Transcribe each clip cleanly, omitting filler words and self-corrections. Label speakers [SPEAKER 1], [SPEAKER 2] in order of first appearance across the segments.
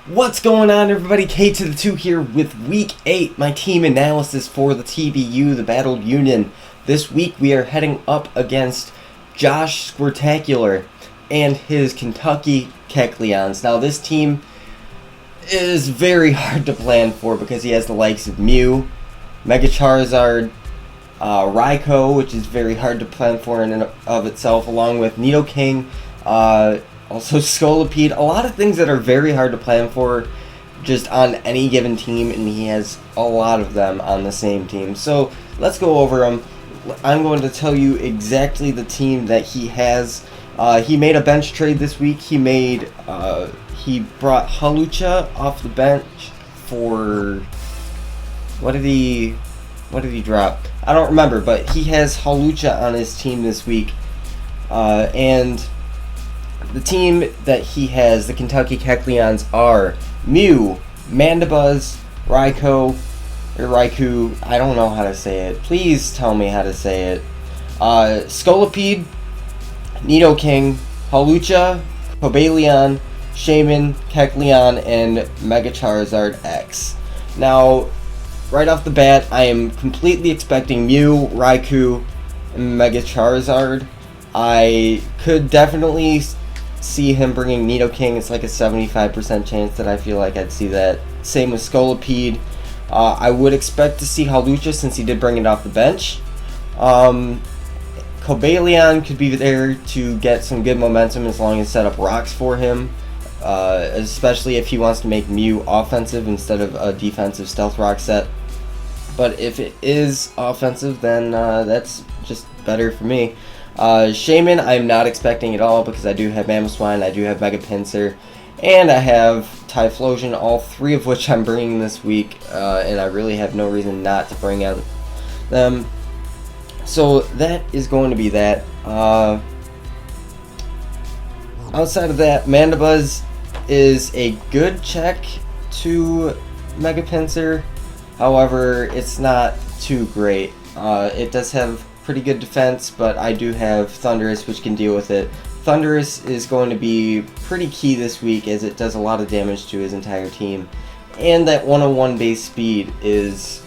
[SPEAKER 1] What's going on, everybody? K to the 2 here with Week 8, my team analysis for the TBU, the Battle Union. This week we are heading up against Josh Squirtacular and his Kentucky Kecleons. Now this team is very hard to plan for because he has the likes of Mew, Mega Charizard, Raikou, which is very hard to plan for in and of itself, along with Nidoking, also Scolipede, a lot of things that are very hard to plan for just on any given team, and he has a lot of them on the same team. So let's go over them. I'm going to tell you exactly the team that he has. He made a bench trade this week. He brought Hawlucha off the bench for what did he drop? I don't remember, but he has Hawlucha on his team this week, and the team that he has, the Kentucky Kecleons, are Mew, Mandibuzz, Raikou, I don't know how to say it. Please tell me how to say it. Scolipede, Nidoking, Hawlucha, Kecleon, Shaman, Kecleon, and Mega Charizard X. Now, right off the bat, I am completely expecting Mew, Raikou, and Mega Charizard. I could definitely see him bringing Nidoking. It's like a 75% chance that I feel like I'd see that. Same with Scolipede. I would expect to see Hawlucha since he did bring it off the bench. Kecleon could be there to get some good momentum as long as set up rocks for him, especially if he wants to make Mew offensive instead of a defensive stealth rock set. But if it is offensive, then that's just better for me. Shaman, I'm not expecting at all because I do have Mamoswine, I do have Mega Pinsir, and I have Typhlosion, all three of which I'm bringing this week, and I really have no reason not to bring out them. So that is going to be that. Outside of that, Mandibuzz is a good check to Mega Pinsir. However, it's not too great. It does have pretty good defense, but I do have Thundurus, which can deal with it. Thundurus is going to be pretty key this week as it does a lot of damage to his entire team. And that 101 base speed is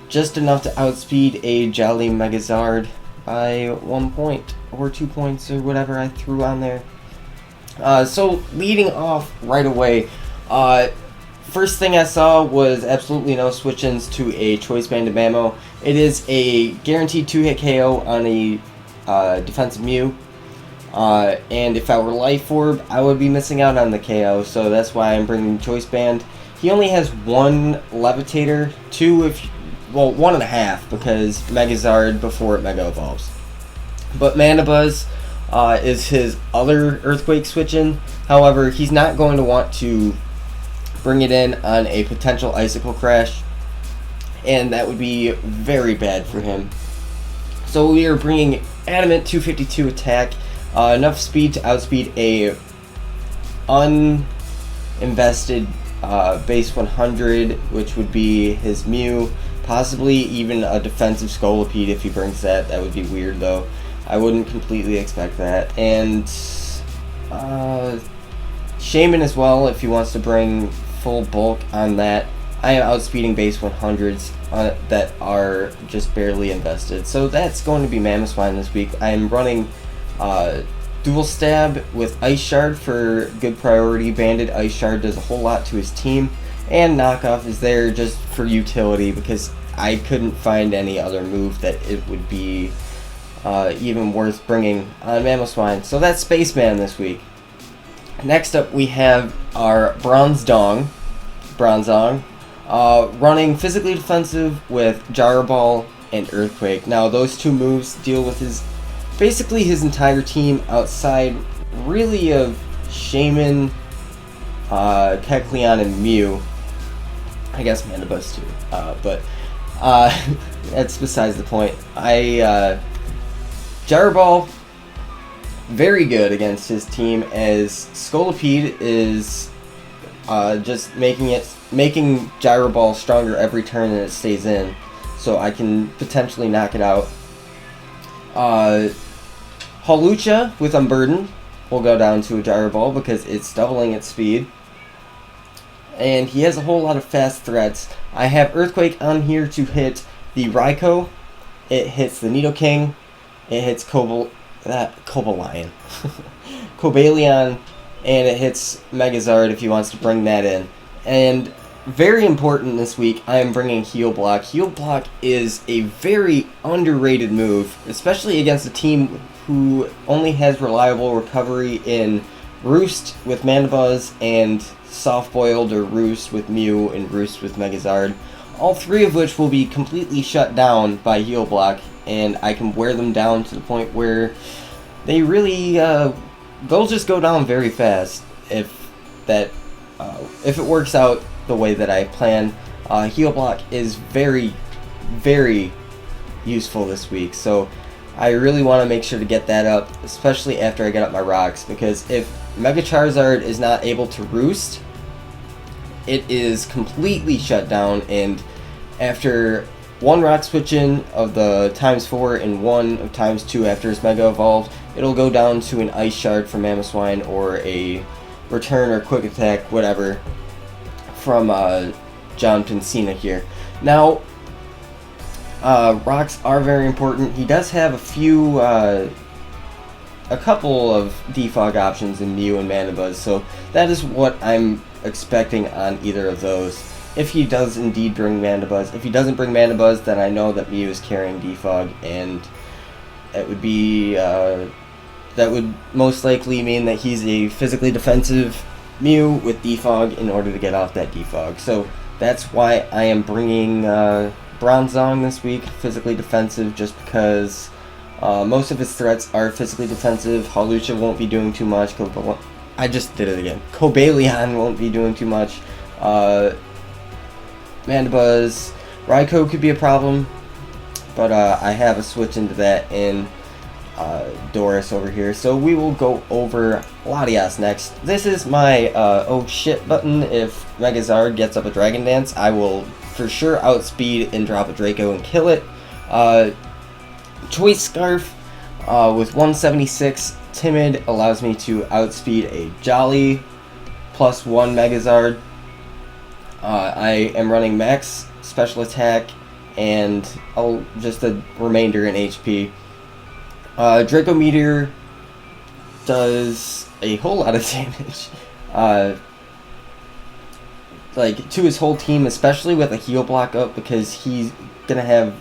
[SPEAKER 1] just enough to outspeed a Jolly Megazard by 1 point or 2 points or whatever I threw on there. So leading off right away, first thing I saw was absolutely no switch-ins to a Choice Band of Mamo. It is a guaranteed 2-hit KO on a defensive Mew. And if I were Life Orb, I would be missing out on the KO, so that's why I'm bringing Choice Band. He only has one Levitator, one and a half, because Megazard before it Mega Evolves. But Mandibuzz is his other Earthquake switch-in. However, he's not going to want to bring it in on a potential Icicle Crash, and that would be very bad for him. So we are bringing Adamant 252 attack, enough speed to outspeed a uninvested base 100, which would be his Mew, possibly even a defensive Scolipede if he brings that. That would be weird though. I wouldn't completely expect that. And Shaman as well, if he wants to bring full bulk on that. I am outspeeding base 100s that are just barely invested. So that's going to be Mamoswine this week. I am running Dual Stab with Ice Shard for good priority. Banded Ice Shard does a whole lot to his team. And Knockoff is there just for utility because I couldn't find any other move that it would be even worth bringing on Mamoswine. So that's Spaceman this week. Next up we have our Bronzong, running physically defensive with Gyro Ball and Earthquake. Now those two moves deal with basically his entire team outside really of Shaman, Kecleon, and Mew. I guess Mandibuzz too, but that's besides the point. Gyro Ball, very good against his team, as Scolipede is just making Gyro Ball stronger every turn that it stays in, so I can potentially knock it out. Hawlucha with Unburden will go down to a Gyro Ball because it's doubling its speed. and he has a whole lot of fast threats. I have Earthquake on here to hit the Raikou. It hits the Nidoking. It hits Cobalion. Cobalion, and it hits Megazard if he wants to bring that in. And very important this week, I am bringing Heal Block. Heal Block is a very underrated move, especially against a team who only has reliable recovery in Roost with Mandibuzz and Soft Boiled or Roost with Mew and Roost with Megazard. All three of which will be completely shut down by Heal Block, and I can wear them down to the point where they really, they'll just go down very fast if it works out the way that I plan. Heal Block is very, very useful this week, so I really want to make sure to get that up, especially after I get up my rocks, because if Mega Charizard is not able to Roost, it is completely shut down, and after one rock switch in of the ×4 and one of ×2 after his Mega Evolved, it'll go down to an Ice Shard from Mamoswine or a Return or Quick Attack, whatever, from John Pincina here. Now, rocks are very important. He does have a couple of defog options in Mew and Mandibuzz, so that is what I'm expecting on either of those. If he does indeed bring Mandibuzz. If he doesn't bring Mandibuzz, then I know that Mew is carrying defog, and it would be that would most likely mean that he's a physically defensive Mew with defog in order to get off that defog. So that's why I am bringing Bronzong this week, physically defensive, just because most of his threats are physically defensive. Hawlucha won't be doing too much. I just did it again. Cobalion won't be doing too much. Mandibuzz, Raikou could be a problem, but I have a switch into that in Doris over here. So we will go over Latias next. This is my oh shit button. If Megazard gets up a Dragon Dance, I will for sure outspeed and drop a Draco and kill it. Choice Scarf with 176 Timid allows me to outspeed a Jolly +1 Megazard. I am running max special attack and just a remainder in HP. Draco Meteor does a whole lot of damage, like to his whole team, especially with a Heal Block up, because he's gonna have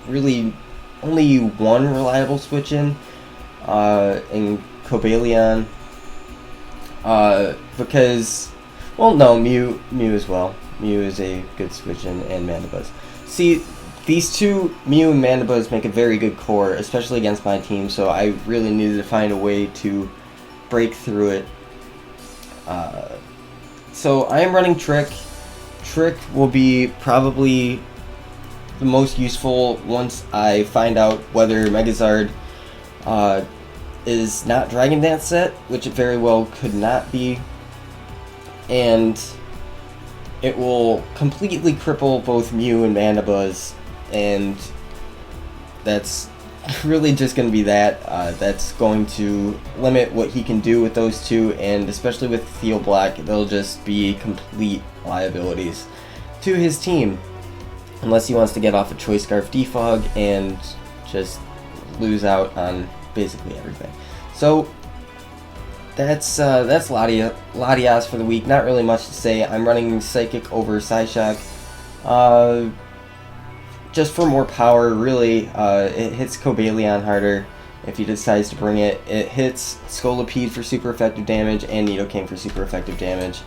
[SPEAKER 1] really only one reliable switch in Cobalion, because, well, no, Mew as well. Mew is a good switch in, and Mandibuzz. See, these two, Mew and Mandibuzz, make a very good core, especially against my team, so I really needed to find a way to break through it. So I am running Trick. Trick will be probably the most useful once I find out whether Megazard is not Dragon Dance set, which it very well could not be, and it will completely cripple both Mew and Mandibuzz, and that's really just going to be that. That's going to limit what he can do with those two, and especially with Heal Block, they'll just be complete liabilities to his team, unless he wants to get off a Choice Scarf defog and just lose out on basically everything. So that's Latias for the week. Not really much to say. I'm running Psychic over Psyshock, just for more power, really. It hits Cobalion harder if he decides to bring it. It hits Scolipede for super effective damage and Nidoking for super effective damage.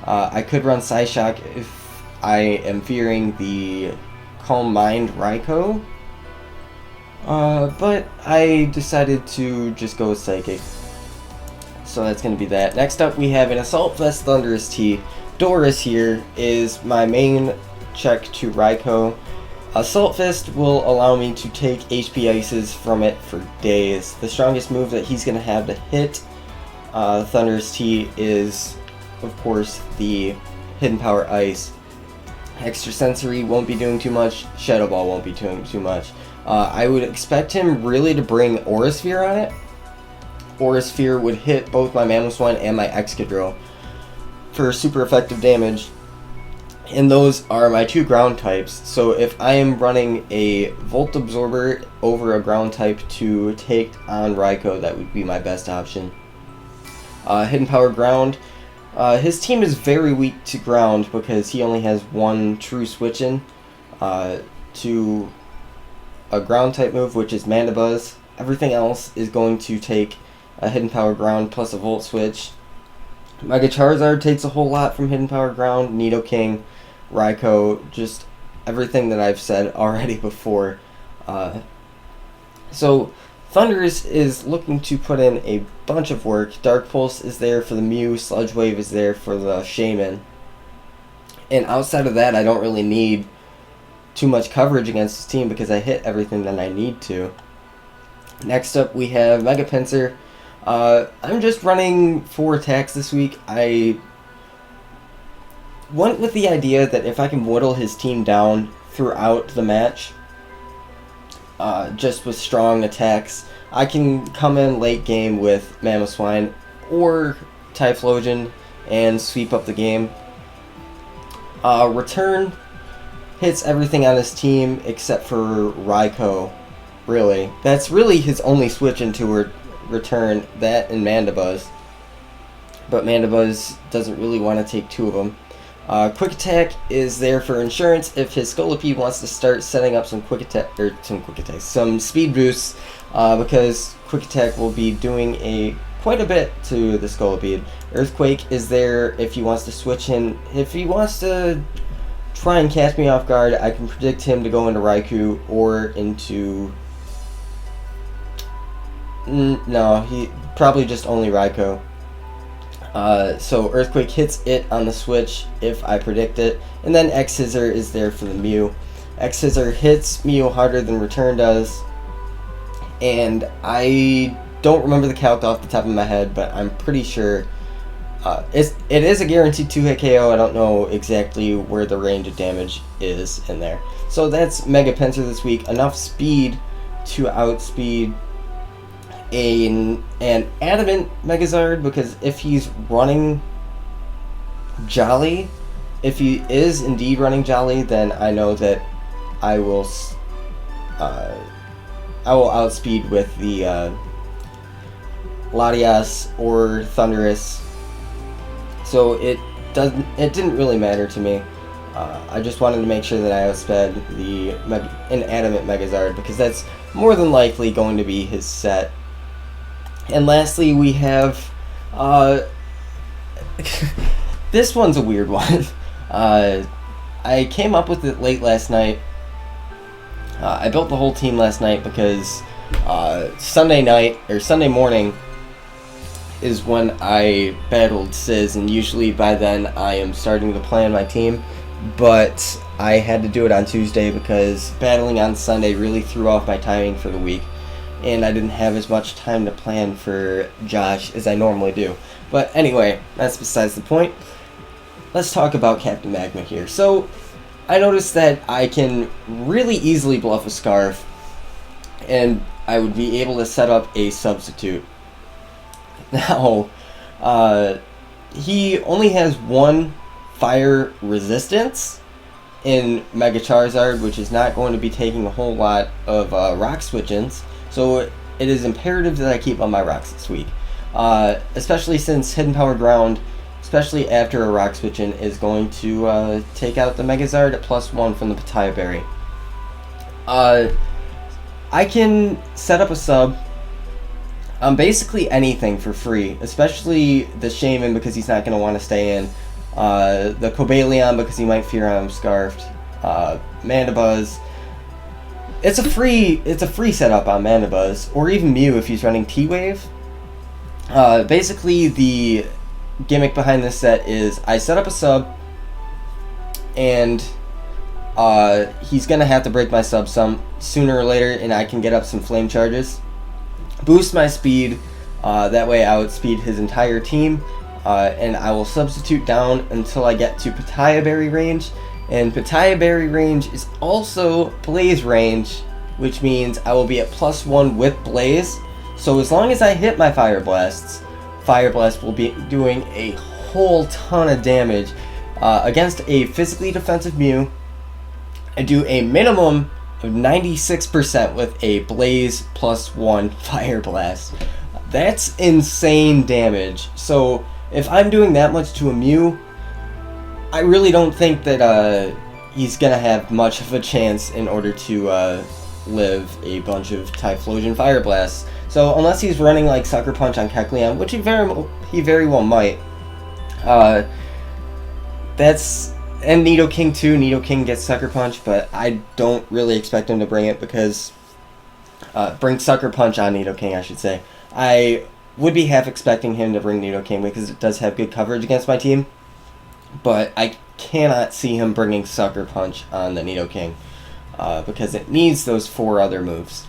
[SPEAKER 1] I could run Psyshock if I am fearing the Calm Mind Raikou, but I decided to just go with Psychic. So that's going to be that. Next up, we have an Assault Vest Thunderous T. Doris here is my main check to Raikou. Assault Fist will allow me to take HP Ices from it for days. The strongest move that he's going to have to hit Thunderous T is, of course, the Hidden Power Ice. Extrasensory won't be doing too much. Shadow Ball won't be doing too much. I would expect him really to bring Aura Sphere on it. Aura Sphere would hit both my Mamoswine and my Excadrill for super effective damage, And those are my 2 ground types. So if I am running a Volt Absorber over a ground type to take on Raikou, that would be my best option. Hidden Power Ground. His team is very weak to ground because he only has 1 true switch in to a ground type move, which is Mandibuzz. Everything else is going to take a Hidden Power Ground plus a Volt Switch. Mega Charizard takes a whole lot from Hidden Power Ground. Nidoking, Raikou, just everything that I've said already before. So Thundurus is looking to put in a bunch of work. Dark Pulse is there for the Mew. Sludge Wave is there for the Shaman. And outside of that, I don't really need too much coverage against his team because I hit everything that I need to. Next up, we have Mega Pinsir. I'm just running 4 attacks this week. I went with the idea that if I can whittle his team down throughout the match, just with strong attacks, I can come in late game with Mamoswine or Typhlosion and sweep up the game. Return hits everything on his team except for Raikou, really. That's really his only switch into Return, that and Mandibuzz. But Mandibuzz doesn't really want to take 2 of them. Quick Attack is there for insurance if his Scolipede wants to start setting up some some speed boosts, because Quick Attack will be doing quite a bit to the Scolipede. Earthquake is there if he wants to switch in. If he wants to try and catch me off guard, I can predict him to go into Raikou or into... No, he probably just only Raikou. So Earthquake hits it on the switch if I predict it, and then X-Scissor is there for the Mew. X-Scissor hits Mew harder than Return does, and I don't remember the calc off the top of my head, but I'm pretty sure it is a guaranteed 2-hit KO. I don't know exactly where the range of damage is in there. So that's Mega Pinsir this week. Enough speed to outspeed an Adamant Megazard, because if he's running Jolly, if he is indeed running Jolly, then I know that I will outspeed with the Latias or Thundurus. So it didn't really matter to me. I just wanted to make sure that I outsped an Adamant Megazard, because that's more than likely going to be his set. And lastly, we have this one's a weird one. I came up with it late last night. I built the whole team last night because Sunday morning is when I battled Sizz, and usually by then I am starting to plan my team, but I had to do it on Tuesday because battling on Sunday really threw off my timing for the week, and I didn't have as much time to plan for Josh as I normally do. But anyway, that's besides the point. Let's talk about Captain Magma here. So, I noticed that I can really easily bluff a Scarf, and I would be able to set up a substitute. Now, he only has 1 fire resistance in Mega Charizard, which is not going to be taking a whole lot of rock switch-ins, so it is imperative that I keep on my rocks this week. Especially since Hidden Power Ground, especially after a rock switch-in, is going to take out the Megazard at +1 from the Pataya Berry. I can set up a sub on basically anything for free, especially the Shaman because he's not going to want to stay in, the Kecleons because he might fear I'm Scarfed, Mandibuzz. It's a free setup on Mandibuzz, or even Mew if he's running T-Wave. Basically, the gimmick behind this set is I set up a sub, and he's going to have to break my sub some sooner or later, and I can get up some flame charges, boost my speed, that way I outspeed his entire team, and I will substitute down until I get to Pataya Berry range, and Pataya Berry range is also Blaze range, which means I will be at +1 with Blaze. So as long as I hit my Fire Blasts, Fire Blast will be doing a whole ton of damage, against a physically defensive Mew, I do a minimum of 96% with a Blaze +1 Fire Blast. That's insane damage. So if I'm doing that much to a Mew, I really don't think that he's gonna have much of a chance in order to live a bunch of Typhlosion Fire Blasts. So unless he's running like Sucker Punch on Kecleon, which he very well might, that's, and Nidoking too. Nidoking gets Sucker Punch, but I don't really expect him to bring it because bring Sucker Punch on Nidoking, I should say. I would be half expecting him to bring Nidoking because it does have good coverage against my team, but I cannot see him bringing Sucker Punch on the Nidoking because it needs those 4 other moves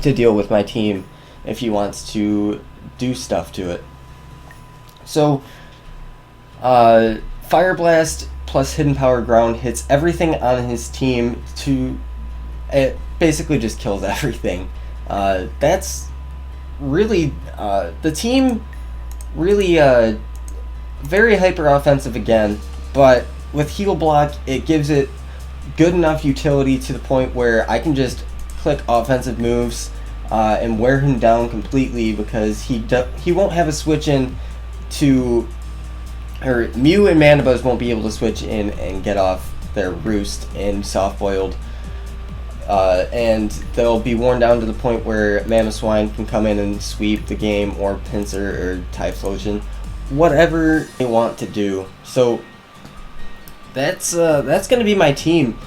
[SPEAKER 1] to deal with my team if he wants to do stuff to it. So, Fire Blast plus Hidden Power Ground hits everything on his team it basically just kills everything. That's really, the team really, very hyper offensive again, but with Heal Block, it gives it good enough utility to the point where I can just click offensive moves and wear him down completely because he won't have a switch in to, or Mew and Mandibuzz won't be able to switch in and get off their roost in Soft Boiled. And they'll be worn down to the point where Mamoswine can come in and sweep the game, or Pinsir or Typhlosion, whatever they want to do. So that's going to be my team.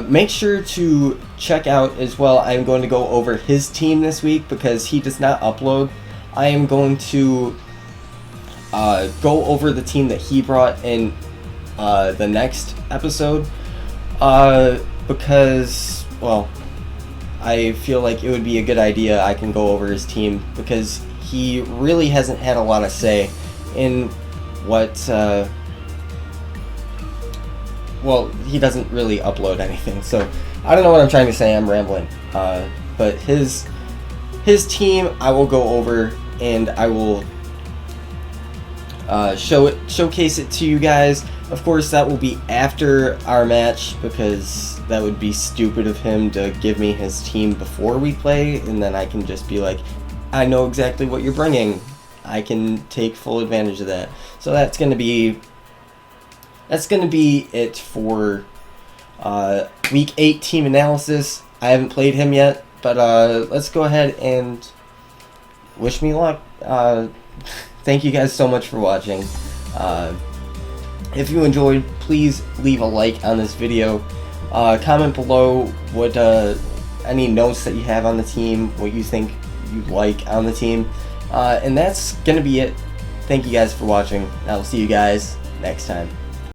[SPEAKER 1] Make sure to check out as well. I'm going to go over his team this week because he does not upload. I am going to go over the team that he brought in the next episode because, well, I feel like it would be a good idea. I can go over his team because he really hasn't had a lot of say in what, well, he doesn't really upload anything, so I don't know what I'm trying to say. I'm rambling. But his team I will go over, and I will showcase it to you guys. Of course, that will be after our match because that would be stupid of him to give me his team before we play, and then I can just be like, I know exactly what you're bringing. I can take full advantage of that. So that's gonna be it for week 8 team analysis. I haven't played him yet, but let's go ahead and wish me luck. Thank you guys so much for watching. If you enjoyed, please leave a like on this video. Comment below what any notes that you have on the team, what you think you like on the team. And that's gonna be it. Thank you guys for watching. I will see you guys next time.